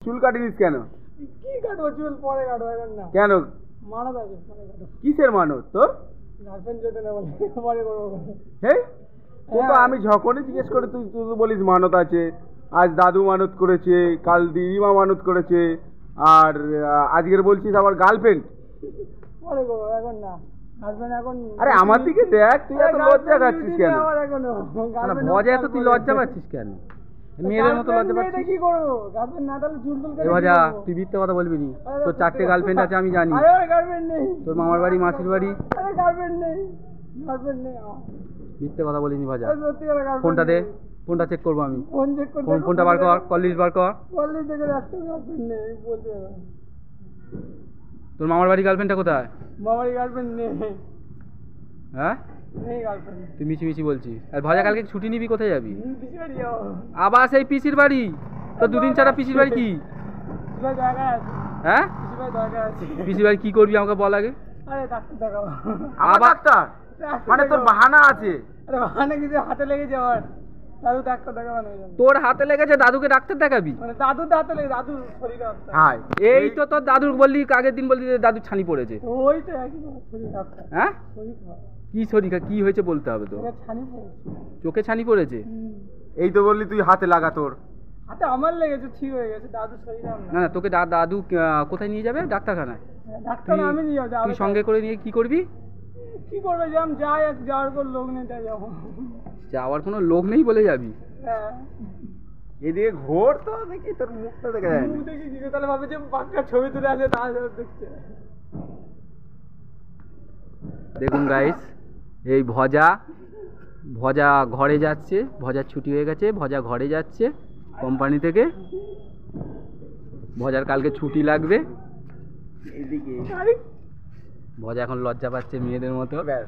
চুল কাটিনিস কেন? কি কাটবো চুল? পরে কাটবো, এখন না। কেন? মানত আছে, পরে কাটবো। কিসের মানত তোর? গার্লফ্রেন্ড যদি না বলে পরে করবো। হ্যাঁ, তো আমি যখনই জিজ্ঞেস করি তুই তুই বলিস মানত আছে। আজ দাদু মানত করেছে, কাল দিদিমা মানত করেছে, আর আজকের বলছিস আবার গার্লফ্রেন্ড। পরে করবো, এখন না। গার্লফ্রেন্ড এখন। আরে আমার দিকে দেখ, তুই এত লজ্জা খাচ্ছিস কেন? ভজা এত তুই লজ্জা পাচ্ছিস কেন? মেয়েদের মতো লজ্জা পাচ্ছিস? কি করবো? গার্লফ্রেন্ড না থাকলে চুল টুল এ ভজা, তুই মিথ্যে কথা বলবি নি। তোর 4টে গার্লফ্রেন্ড আছে আমি জানি। আরে গার্লফ্রেন্ড নেই। তোর মামার বাড়ি মাসির বাড়ি। আরে গার্লফ্রেন্ড নেই, গার্লফ্রেন্ড নেই। মিথ্যে কথা বলিনি ভজা। সত্যি করে গার্লফ্রেন্ড। ফোনটা দে, ফোনটা চেক করবো আমি। ফোন চেক করতে। ফোনটা বার কর, কল লিস্ট বার কর। কল লিস্ট দেখে একটা গার্লফ্রেন্ড নেই বলতে হবে। তোর মামার বাড়ি গার্লফ্রেন্ডটা কোথায়? মামার গার্লফ্রেন্ড নেই। হ্যাঁ, নেই গার্লফ্রেন্ড। তুই মিছি মিছি বলছিস। আর ভজা কালকে ছুটি নিবি, কোথায় যাবি? পিসি বাড়ি যাবো। আবার সেই পিসির বাড়ি? তো দুদিন ছাড়া পিসির বাড়ি কি? পিসি বাড়ি দরকার আছে। হ্যাঁ, পিসি বাড়ি দরকার আছে। পিসির বাড়ি কি করবি আমাকে বল আগে। আরে ডাক্তার দেখাবো। আবার ডাক্তার? মানে তোর বাহানা আছে? আরে বাহানা কিছু হাতে লেগেছে আমার। দাদু ডাক্তার দেখাবো না। তোর হাতে লেগেছে, দাদুকে ডাক্তার দেখাবি? মানে দাদুর হাতে লেগেছে, দাদুর শরীরে হাতে। হাই, এই তো তোর দাদুর বললি, আগের দিন বললি যে দাদুর ছানি পড়েছে। ওই তো একই শরীর হাতে। হ্যাঁ, শরীর খারাপ। কি শরীর কি হয়েছে বলতে হবে তো। এটা ছানি পড়েছে। চোখে ছানি পড়েছে? এই তো বললি তুই হাতে লাগা তোর। হাতে আমার লেগেছে, ঠিক হয়ে গেছে। দাদুর শরীরে আমার না না, তোকে দাদু কোথায় নিয়ে যাবে? ডাক্তারখানায়? ডাক্তার আমি নিয়ে যাবো। তুই সঙ্গে করে নিয়ে কি করবি? কি করবো? যাম যাই, এক যাওয়ার পর লোক নেই তাই যাবো। যাওয়ার কোনো লোক নেই বলে যাবি? হ্যাঁ। এদিকে ঘোর তো দেখি তোর মুখটা দেখা যায় মুখ দেখি কি করে? তাহলে ভাবে যে পাক্কা ছবি তুলে আছে, তা দেখছে। দেখুন গাইস, এই ভজা ঘরে যাচ্ছে। ভজার ছুটি হয়ে গেছে, ভজা ঘরে যাচ্ছে কোম্পানি থেকে। ভজার কালকে ছুটি লাগবে। এদিকে ভজা এখন লজ্জা পাচ্ছে মেয়েদের মতো। ব্যাস।